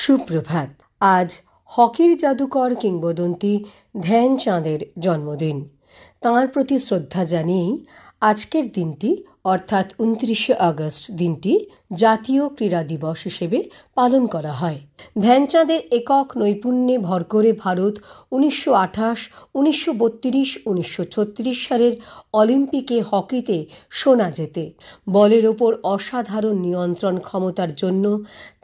সুপ্রভাত। আজ হকির জাদুকর কিংবদন্তি ধ্যানচাঁদের জন্মদিন। তাঁর প্রতি শ্রদ্ধা জানিয়েই আজকের দিনটি অর্থাৎ 29শে আগস্ট দিনটি জাতীয় ক্রীড়া দিবস হিসেবে পালন করা হয়। ধ্যানচাঁদের একক নৈপুণ্যে ভর করে ভারত 1928, 1932, 1936 সালের অলিম্পিকে হকিতে সোনা জেতে। বলের ওপর অসাধারণ নিয়ন্ত্রণ ক্ষমতার জন্য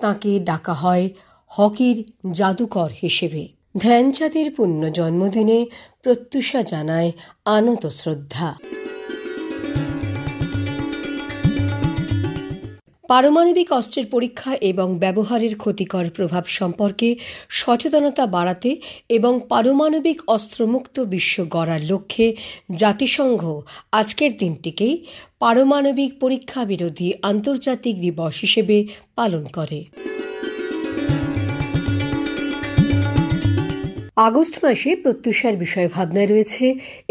তাঁকে ডাকা হয় হকির জাদুকর হিসেবে। ধ্যানচাঁদের পূণ্য জন্মদিনে প্রত্যুষা জানায় আনত শ্রদ্ধা। পারমাণবিক অস্ত্রের পরীক্ষা এবং ব্যবহারের ক্ষতিকর প্রভাব সম্পর্কে সচেতনতা বাড়াতে এবং পারমাণবিক অস্ত্রমুক্ত বিশ্ব গড়ার লক্ষ্যে জাতিসংঘ আজকের দিনটিকেই পারমাণবিক পরীক্ষা বিরোধী আন্তর্জাতিক দিবস হিসেবে পালন করে। আগস্ট মাসে প্রত্যুষার বিষয় ভাবনায় রয়েছে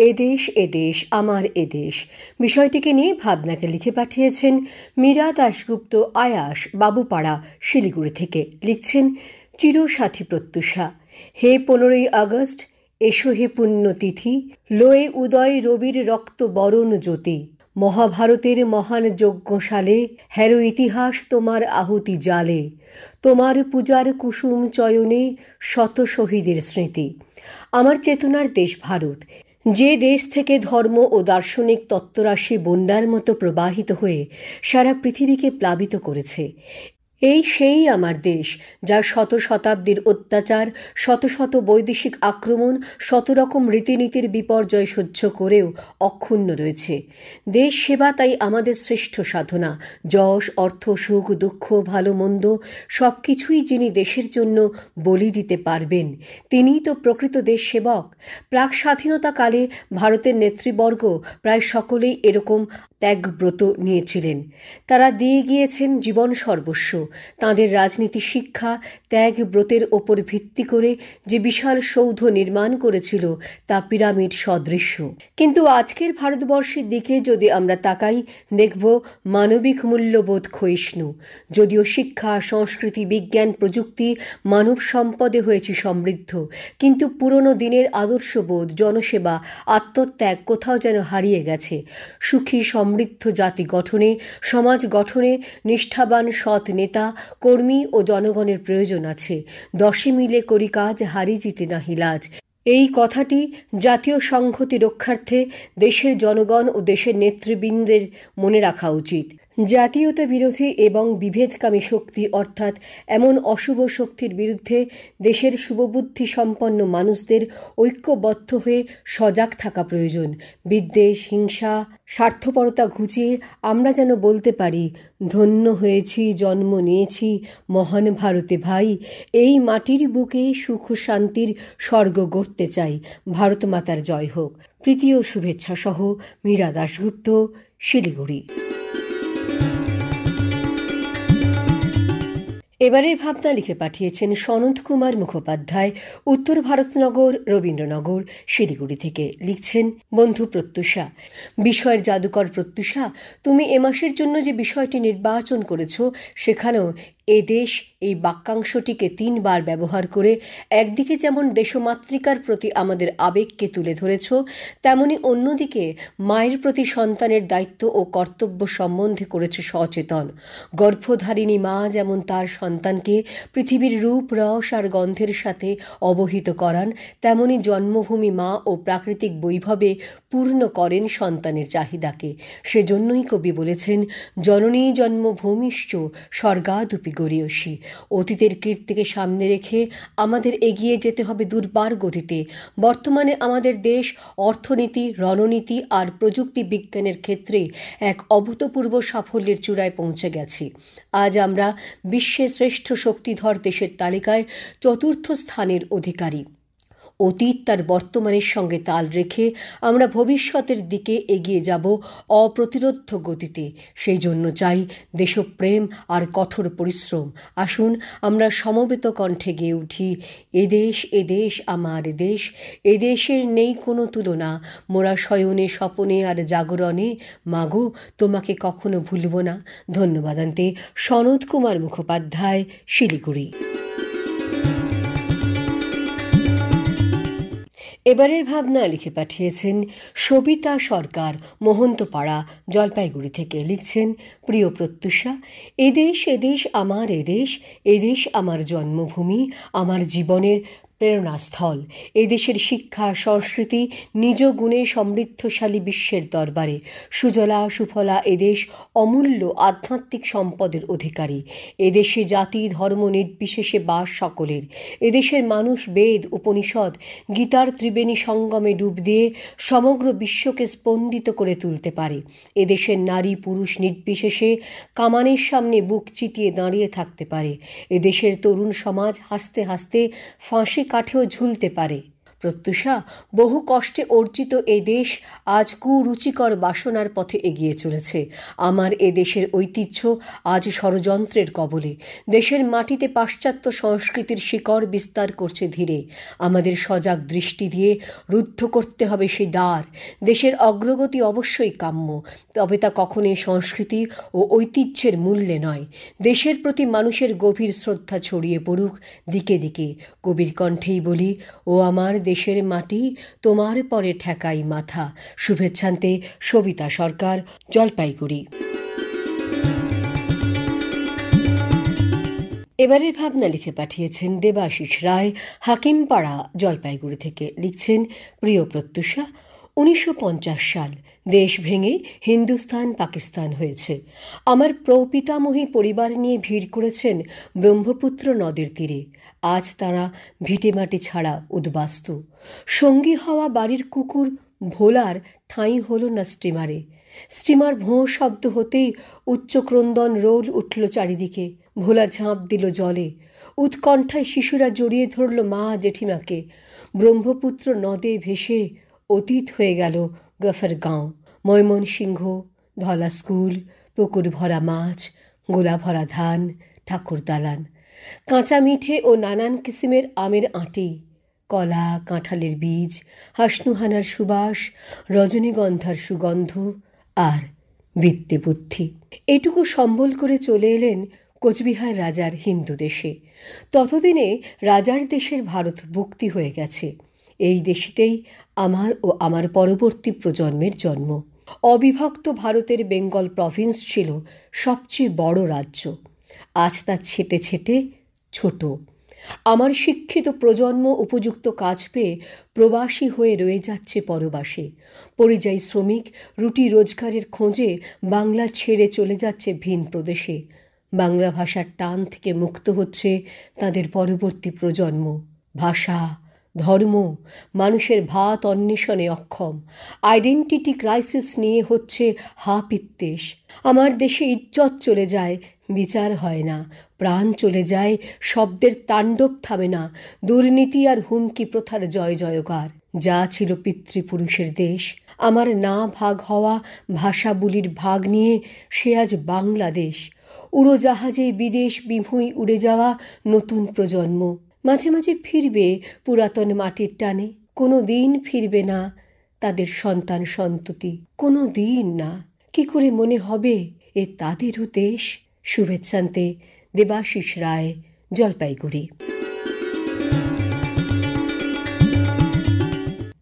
এদেশ এদেশ আমার এদেশ। বিষয়টিকে নিয়ে ভাবনাকে লিখে পাঠিয়েছেন মীরা দাশগুপ্ত আয়াস, বাবুপাড়া, শিলিগুড়ি থেকে। লিখছেন, চিরসাথী প্রত্যুষা। হে 15ই আগস্ট, এসো হে পুণ্যতিথি, লয়ে উদয় রবির রক্ত বরণ জ্যোতি। মহাভারতের মহান যজ্ঞশালে হেরো ইতিহাস তোমার আহুতি জালে। তোমার পূজার কুসুম চয়নে শত শহীদের স্মৃতি। আমার চেতনার দেশ ভারত, যে দেশ থেকে ধর্ম ও দার্শনিক তত্ত্বরাশি বন্যার মতো প্রবাহিত হয়ে সারা পৃথিবীকে প্লাবিত করেছে। এই সেই আমার দেশ, যা শত শতাব্দীর অত্যাচার, শত শত বৈদেশিক আক্রমণ, শত রকম রীতিনীতির বিপর্যয় সহ্য করেও অক্ষুণ্ণ রয়েছে। দেশ সেবা তাই আমাদের শ্রেষ্ঠ সাধনা। যশ, অর্থ, সুখ, দুঃখ, ভালো মন্দ সব কিছুই যিনি দেশের জন্য বলি দিতে পারবেন, তিনিই তো প্রকৃত দেশ সেবক। প্রাক স্বাধীনতাকালে ভারতের নেতৃবর্গ প্রায় সকলেই এরকম ত্যাগব্রত নিয়েছিলেন। তারা দিয়ে গিয়েছেন জীবন সর্বস্ব। তাঁদের রাজনীতি শিক্ষা ত্যাগব্রতের ওপর ভিত্তি করে যে বিশাল সৌধ নির্মাণ করেছিল তা পিরামিড সদৃশ্য। কিন্তু আজকের ভারতবর্ষের দিকে যদি আমরা তাকাই, দেখব মানবিক মূল্যবোধ ক্ষয়িষ্ণু। যদিও শিক্ষা, সংস্কৃতি, বিজ্ঞান, প্রযুক্তি, মানব সম্পদে হয়েছে সমৃদ্ধ, কিন্তু পুরনো দিনের আদর্শবোধ, জনসেবা, আত্মত্যাগ কোথাও যেন হারিয়ে গেছে। সুখী সমৃদ্ধ জাতি গঠনে, সমাজ গঠনে নিষ্ঠাবান সৎ নেতা, কর্মী ও জনগণের প্রয়োজন আছে। দশে মিলে করি কাজ, হারি জিতে নাহি লাজ। এই কথাটি জাতীয় সংহতি রক্ষার্থে দেশের জনগণ ও দেশের নেতৃবৃন্দের মনে রাখা উচিত। জাতীয়তা বিরোধী এবং বিভেদকামী শক্তি অর্থাৎ এমন অশুভ শক্তির বিরুদ্ধে দেশের শুভবুদ্ধি সম্পন্ন মানুষদের ঐক্যবদ্ধ হয়ে সজাগ থাকা প্রয়োজন। বিদ্বেষ, হিংসা, স্বার্থপরতা ঘুচিয়ে আমরা যেন বলতে পারি, ধন্য হয়েছি, জন্ম নিয়েছি মহান ভারতে ভাই। এই মাটির বুকে সুখ শান্তির স্বর্গ গড়তে চাই। ভারত মাতার জয় হোক। প্রীতি ও শুভেচ্ছা সহ মীরা দাশগুপ্ত, শিলিগুড়ি। এবারের ভাবনা লিখে পাঠিয়েছেন সনৎ কুমার মুখোপাধ্যায়, উত্তর ভারতনগর, রবীন্দ্রনগর, শিলিগুড়ি থেকে। লিখছেন, বন্ধু প্রত্যুষা, বিষয়ের জাদুকর প্রত্যুষা, তুমি এ মাসের জন্য যে বিষয়টি নির্বাচন করেছ সেখানেও এদেশ এই বাক্যাংশটিকে 3 বার ব্যবহার করে একদিকে যেমন দেশমাতৃকার প্রতি আমাদের আবেগকে তুলে ধরেছ, তেমনি অন্যদিকে মায়ের প্রতি সন্তানের দায়িত্ব ও কর্তব্য সম্বন্ধে করেছ সচেতন। গর্ভধারিণী মা যেমন তার সন্তানকে পৃথিবীর রূপ, রস আর গন্ধের সাথে অবহিত করান, তেমনি জন্মভূমি মা ও প্রাকৃতিক বৈভবে পূর্ণ করেন সন্তানের চাহিদাকে। সেজন্যই কবি বলেছেন, জননী জন্মভূমিশ্চ স্বর্গাদপি গরীয়সী। অতীতের কীর্তিকে সামনে রেখে আমাদের এগিয়ে যেতে হবে দুর্বার গতিতে। বর্তমানে আমাদের দেশ অর্থনীতি, রণনীতি আর প্রযুক্তি বিজ্ঞানের ক্ষেত্রে এক অভূতপূর্ব সাফল্যের চূড়ায় পৌঁছে গেছে। আজ আমরা বিশ্বের শ্রেষ্ঠ শক্তিধর দেশের তালিকায় 4র্থ স্থানের অধিকারী। অতীত তার বর্তমানের সঙ্গে তাল রেখে আমরা ভবিষ্যতের দিকে এগিয়ে যাব অপ্রতিরোধ্য গতিতে। সেই জন্য চাই দেশপ্রেম আর কঠোর পরিশ্রম। আসুন আমরা সমবেত কণ্ঠে গেয়ে উঠি, এদেশ এদেশ আমার দেশ, এদেশের নেই কোনো তুলনা। মোরা শয়নে স্বপনে আর জাগরণে, মাগো তোমাকে কখনো ভুলব না। ধন্যবাদ। সনৎ কুমার মুখোপাধ্যায়, শিলিগুড়ি। এবারের ভাবনা লিখে পাঠিয়েছেন সবিতা সরকার, মোহন্তপাড়া, জলপাইগুড়ি থেকে। লিখছেন, প্রিয় প্রত্যুষা, এদেশ এদেশ আমার এদেশ, এদেশ আমার জন্মভূমি, আমার জীবনের প্রেরণাস্থল। এদেশের শিক্ষা সংস্কৃতি নিজ গুণে সমৃদ্ধশালী বিশ্বের দরবারে সুজলা সুফলা এদেশ অমূল্য আধ্যাত্মিক সম্পদের অধিকারী। এদেশে জাতি ধর্ম নির্বিশেষে বাস সকলের। এদেশের মানুষ বেদ উপনিষদ গীতার ত্রিবেণী সঙ্গমে ডুব দিয়ে সমগ্র বিশ্বকে স্পন্দিত করে তুলতে পারে। এদেশের নারী পুরুষ নির্বিশেষে কামানের সামনে বুক চিতিয়ে দাঁড়িয়ে থাকতে পারে। এদেশের তরুণ সমাজ হাসতে হাসতে ফাঁসি কাঠেও ঝুলতে পারে। প্রত্যুষা, বহু কষ্টে অর্জিত এ দেশ আজ কুরুচিকর বাসনার পথে এগিয়ে চলেছে। আমার এ দেশের ঐতিহ্য আজ ষড়যন্ত্রের কবলে। দেশের মাটিতে পাশ্চাত্য সংস্কৃতির শিকড় বিস্তার করছে ধীরে। আমাদের সজাগ দৃষ্টি দিয়ে রুদ্ধ করতে হবে সেই দ্বার। দেশের অগ্রগতি অবশ্যই কাম্য, তবে তা কখনোই সংস্কৃতি ও ঐতিহ্যের মূল্যে নয়। দেশের প্রতি মানুষের গভীর শ্রদ্ধা ছড়িয়ে পড়ুক দিকে দিকে। কবির কণ্ঠেই বলি, ও আমার দেশের মাটি, তোমার পরে ঠেকাই মাথা। শুভেচ্ছান্তে সবিতা সরকার, জলপাইগুড়ি। এবারের ভাবনা লিখে পাঠিয়েছেন দেবাশিস রায়, হাকিমপাড়া, জলপাইগুড়ি থেকে। লিখছেন, প্রিয় প্রত্যুষা, 1950 সাল দেশ ভেঙে হিন্দুস্তান পাকিস্তান হয়েছে। আমার প্রপিতামহী পরিবার নিয়ে ভিড় করেছেন ব্রহ্মপুত্র নদের তীরে। আজ তারা ভিটেমাটি ছাড়া উদ্বাস্তু। সঙ্গী হওয়া বাড়ির কুকুর ভোলার ঠাঁই হলো না স্টিমারে। স্টিমার ভোঁ শব্দ হতেই উচ্চক্রন্দন রোল উঠল চারিদিকে। ভোলা ঝাঁপ দিল জলে। উৎকণ্ঠায় শিশুরা জড়িয়ে ধরল মা জেঠিমাকে। ব্রহ্মপুত্র নদে ভেসে অতীত হয়ে গেল গফরগাঁও, ময়মনসিংহ, ধলা স্কুল, পুকুর ভরা মাছ, গোলা ভরা ধান, ঠাকুর দালান, কাঁচা মিঠে ও নানান কিসিমের আমের আঁটি, কলা কাঁঠালের বীজ, হাসনুহানার সুবাস, রজনীগন্ধার সুগন্ধ আর বিদ্যে বুদ্ধি। এটুকু সম্বল করে চলে এলেন কোচবিহার রাজার হিন্দু দেশে। ততদিনে রাজার দেশের ভারত ভুক্তি হয়ে গেছে। এই দেশেতেই আমার ও আমার পরবর্তী প্রজন্মের জন্ম। অবিভক্ত ভারতের বেঙ্গল প্রভিন্স ছিল সবচেয়ে বড় রাজ্য। আজ তা ছেটে ছেটে ছোট। আমার শিক্ষিত প্রজন্ম উপযুক্ত কাজ পেয়ে প্রবাসী হয়ে রয়ে যাচ্ছে পরবাসে। পরিযায়ী শ্রমিক রুটি রোজগারের খোঁজে বাংলা ছেড়ে চলে যাচ্ছে ভিন প্রদেশে। বাংলা ভাষার টান থেকে মুক্ত হচ্ছে তাদের পরবর্তী প্রজন্ম। ভাষা ধর্ম মানুষের ভাত অন্বেষণে অক্ষম। আইডেন্টিটি ক্রাইসিস নিয়ে হচ্ছে হাপিত্যেশ। আমার দেশে ইজ্জত চলে যায়, বিচার হয় না। প্রাণ চলে যায়, শব্দের তাণ্ডব থামে না। দুর্নীতি আর হুমকি প্রথার জয় জয়কার। যা ছিল পিতৃপুরুষের দেশ, আমার না ভাগ হওয়া ভাষাবুলির ভাগ নিয়ে সে আজ বাংলাদেশ। উড়োজাহাজে বিদেশ বিভুঁই উড়ে যাওয়া নতুন প্রজন্ম মাঝে মাঝে ফিরবে পুরাতন মাটির টানে। কোনো দিন ফিরবে না তাদের সন্তান সন্ততি, কোনো দিন না। কি করে মনে হবে এ তাদেরও দেশ? শুভেচ্ছান্তে দেবাশিস রায়, জলপাইগুড়ি।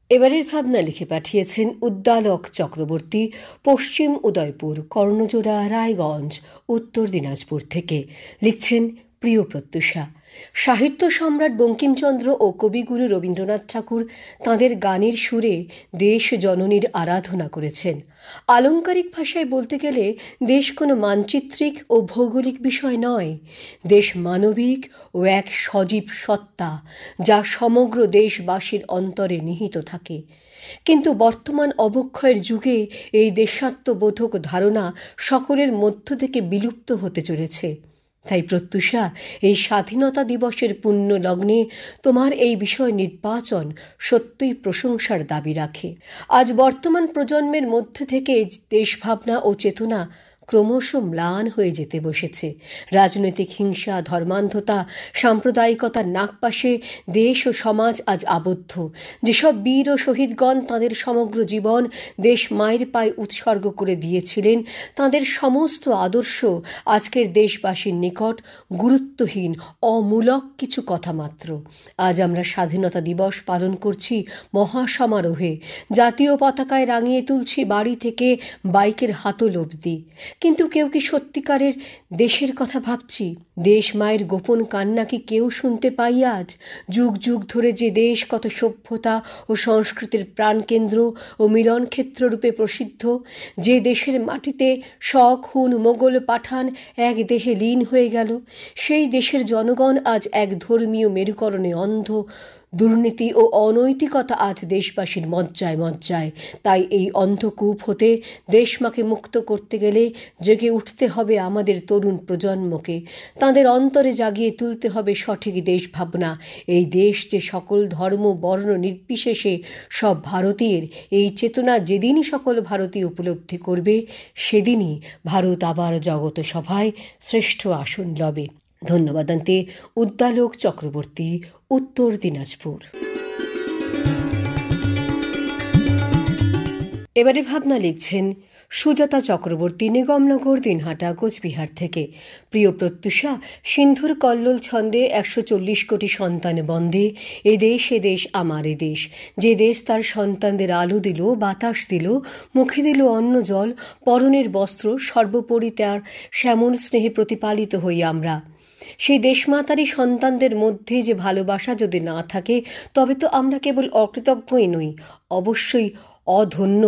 এবারের ভাবনা লিখে পাঠিয়েছেন উদ্দালক চক্রবর্তী, পশ্চিম উদয়পুর, কর্ণজোড়া, রায়গঞ্জ, উত্তর দিনাজপুর থেকে। লিখছেন, প্রিয় প্রত্যুষা, সাহিত্য সম্রাট বঙ্কিমচন্দ্র ও কবিগুরু রবীন্দ্রনাথ ঠাকুর তাঁদের গানের সুরে দেশ জননীর আরাধনা করেছেন। আলংকারিক ভাষায় বলতে গেলে দেশ কোনো মানচিত্রিক ও ভৌগোলিক বিষয় নয়। দেশ মানবিক ও এক সজীব সত্তা, যা সমগ্র দেশবাসীর অন্তরে নিহিত থাকে। কিন্তু বর্তমান অবক্ষয়ের যুগে এই দেশাত্মবোধক ধারণা সকলের মধ্য থেকে বিলুপ্ত হতে চলেছে। তাই প্রত্যুষা, এই স্বাধীনতা দিবসের পুণ্য লগ্নে তোমার এই বিষয় নির্বাচন সত্যই প্রশংসার দাবি রাখে। আজ বর্তমান প্রজন্মের মধ্যে থেকে দেশভাবনা ও চেতনা ক্রমশ ম্লান হয়ে যেতে বসেছে। রাজনৈতিক হিংসা, ধর্মান্ধতা, সাম্প্রদায়িকতার নাগপাশে দেশ ও সমাজ আজ আবদ্ধ। যেসব বীর ও শহীদগণ তাঁদের সমগ্র জীবন দেশ মায়ের পায়ে উৎসর্গ করে দিয়েছিলেন, তাঁদের সমস্ত আদর্শ আজকের দেশবাসীর নিকট গুরুত্বহীন, অমূলক কিছু কথা মাত্র। আজ আমরা স্বাধীনতা দিবস পালন করছি মহাসমারোহে, জাতীয় পতাকায় রাঙিয়ে তুলছি বাড়ি থেকে বাইকের হাতল অবধি। কিন্তু কেউ কি সত্যিকারের দেশের কথা ভাবছি? দেশ মায়ের গোপন কান্না কি কেউ শুনতে পাই আজ? যুগ যুগ ধরে যে দেশ কত সভ্যতা ও সংস্কৃতির প্রাণকেন্দ্র ও মিলনক্ষেত্র রূপে প্রসিদ্ধ, যে দেশের মাটিতে শক, হুন, মোগল, পাঠান এক দেহে লীন হয়ে গেল, সেই দেশের জনগণ আজ এক ধর্মীয় মেরুকরণে অন্ধ। দুর্নীতি ও অনৈতিকতা আজ দেশবাসীর মজ্জায় মজ্জায়। তাই এই অন্ধকূপ হতে দেশমাকে মুক্ত করতে গেলে জেগে উঠতে হবে আমাদের তরুণ প্রজন্মকে। তাদের অন্তরে জাগিয়ে তুলতে হবে সঠিক দেশ ভাবনা। এই দেশ যে সকল ধর্ম বর্ণ নির্বিশেষে সব ভারতীয়ের, এই চেতনা যেদিনই সকল ভারতীয় উপলব্ধি করবে, সেদিনই ভারত আবার জগত সভায় শ্রেষ্ঠ আসন লবে। ধন্যবাদান্তে উদ্দালক চক্রবর্তী, উত্তর দিনাজপুর। এবারে ভাবনা লিখছেন সুজাতা চক্রবর্তী, নিগমনগর, দিনহাটা, কোচবিহার থেকে। প্রিয় প্রত্যুষা, সিন্ধুর কল্লোল ছন্দে 140 কোটি সন্তান বন্দে এ দেশ আমার এ দেশ, যে দেশ তার সন্তানদের আলো দিল, বাতাস দিল, মুখে দিল অন্ন জল, পরনের বস্ত্র, সর্বোপরি তার শ্যামল স্নেহে প্রতিপালিত হই আমরা। সেই দেশমাতারই সন্তানদের মধ্যে যে ভালোবাসা যদি না থাকে, তবে তো আমরা কেবল অকৃতজ্ঞই নই, অবশ্যই অধন্য।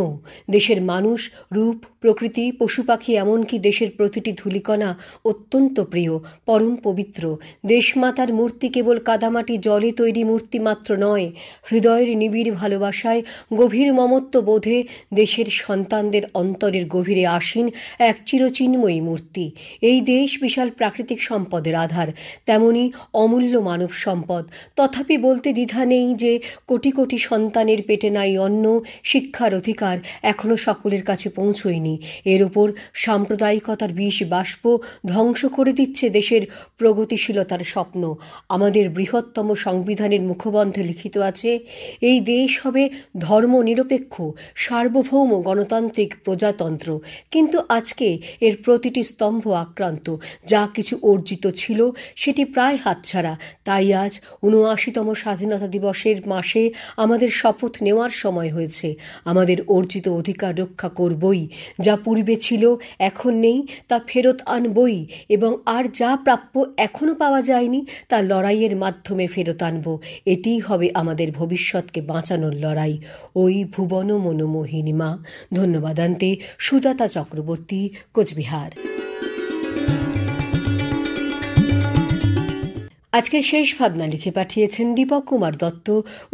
দেশের মানুষ, রূপ, প্রকৃতি, পশু পাখি, এমনকি দেশের প্রতিটি ধূলিকণা অত্যন্ত প্রিয়, পরম পবিত্র। দেশমাতার মূর্তি কেবল কাদামাটি জলে তৈরি মূর্তি মাত্র নয়, হৃদয়ের নিবিড় ভালোবাসায়, গভীর মমত্ব বোধে দেশের সন্তানদের অন্তরের গভীরে আসীন এক চিরচিন্ময়ী মূর্তি। এই দেশ বিশাল প্রাকৃতিক সম্পদের আধার, তেমনি অমূল্য মানব সম্পদ। তথাপি বলতে দ্বিধা নেই যে কোটি কোটি সন্তানের পেটে নাই অন্ন, শিক্ষার অধিকার এখনো সকলের কাছে পৌঁছয়নি। এর ওপর সাম্প্রদায়িকতার বিষ বাষ্প ধ্বংস করে দিচ্ছে দেশের প্রগতিশীলতার স্বপ্ন। আমাদের বৃহত্তম সংবিধানের মুখবন্ধে লিখিত আছে, এই দেশ হবে ধর্ম নিরপেক্ষ, সার্বভৌম গণতান্ত্রিক প্রজাতন্ত্র। কিন্তু আজকে এর প্রতিটি স্তম্ভ আক্রান্ত। যা কিছু অর্জিত ছিল সেটি প্রায় হাতছাড়া। তাই আজ ৭৯তম স্বাধীনতা দিবসের মাসে আমাদের শপথ নেওয়ার সময় হয়েছে। আমাদের অর্জিত অধিকার রক্ষা করবই। যা পূর্বে ছিল এখন নেই তা ফেরত আনবই, এবং আর যা প্রাপ্য এখনো পাওয়া যায়নি তা লড়াইয়ের মাধ্যমে ফেরত আনব। এটিই হবে আমাদের ভবিষ্যৎকে বাঁচানোর লড়াই। ওই ভুবন মনোমোহিনীমা। ধন্যবাদান্তে সুজাতা চক্রবর্তী, কোচবিহার। আজকের শেষ ভাবনা লিখে পাঠিয়েছেন দীপক কুমার দত্ত,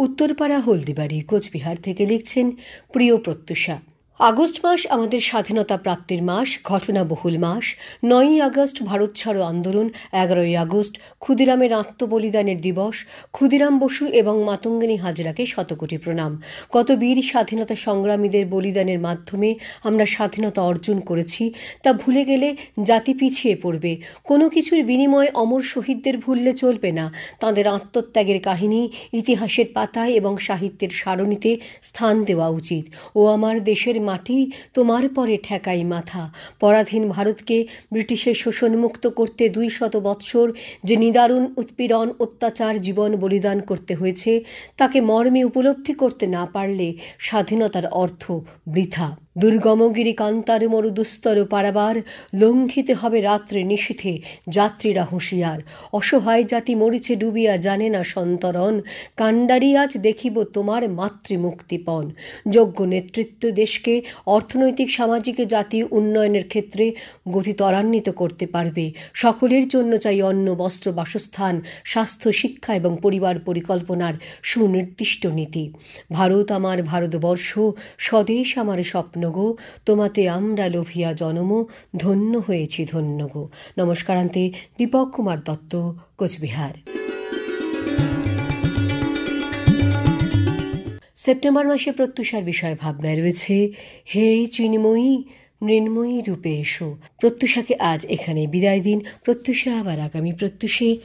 উত্তরপাড়া, হলদিবাড়ি, কোচবিহার থেকে। লিখছেন, প্রিয় প্রত্যুষা, আগস্ট মাস আমাদের স্বাধীনতা প্রাপ্তির মাস, ঘটনাবহুল মাস। ৯ই আগস্ট ভারত ছাড়ো আন্দোলন, ১১ই আগস্ট ক্ষুদিরামের আত্মবলিদানের দিবস। ক্ষুদিরাম বসু এবং মাতঙ্গিনী হাজরাকে শতকোটি প্রণাম। কত বীর স্বাধীনতা সংগ্রামীদের বলিদানের মাধ্যমে আমরা স্বাধীনতা অর্জন করেছি, তা ভুলে গেলে জাতি পিছিয়ে পড়বে। কোনো কিছুর বিনিময়ে অমর শহীদদের ভুললে চলবে না। তাঁদের আত্মত্যাগের কাহিনী ইতিহাসের পাতায় এবং সাহিত্যের সারণীতে স্থান দেওয়া উচিত। ও আমার দেশের মাটি, তোমার পরে ঠেকাই মাথা। পরাধীন ভারতকে ব্রিটিশের শোষণমুক্ত করতে ২০০ বৎসর যে নিদারুণ উৎপীড়ন, অত্যাচার, জীবন বলিদান করতে হয়েছে, তাকে মর্মে উপলব্ধি করতে না পারলে স্বাধীনতার অর্থ বৃথা। দুর্গমগিরি কান্তার মরু দুস্তর পারাবার, লঙ্ঘিতে হবে রাত্রে নিশীথে যাত্রীরা হুঁশিয়ার। অসহায় জাতি মরিছে ডুবিয়া, জানে না সন্তরণ। কাণ্ডারি আজ দেখিব তোমার মাতৃমুক্তিপণ। যোগ্য নেতৃত্ব দেশকে অর্থনৈতিক, সামাজিক, জাতীয় উন্নয়নের ক্ষেত্রে গতি ত্বরান্বিত করতে পারবে। সকলের জন্য চাই অন্ন, বস্ত্র, বাসস্থান, স্বাস্থ্য, শিক্ষা এবং পরিবার পরিকল্পনার সুনির্দিষ্ট নীতি। ভারত আমার ভারতবর্ষ, স্বদেশ আমার স্বপ্ন গো, তোমাতে আমরা লোভিয়া জনম, ধন্য হয়েছি ধন্য গো। নমস্কারান্তে দীপক কুমার দত্ত, কোচবিহার। সেপ্টেম্বর মাসে প্রত্যুষার বিষয়ে ভাবনায় রয়েছে, হে চিন্ময়ী, মৃন্ময়ী রূপে এসো। প্রত্যুষাকে আজ এখানে বিদায় দিন। প্রত্যুষা আবার আগামী প্রত্যুষে।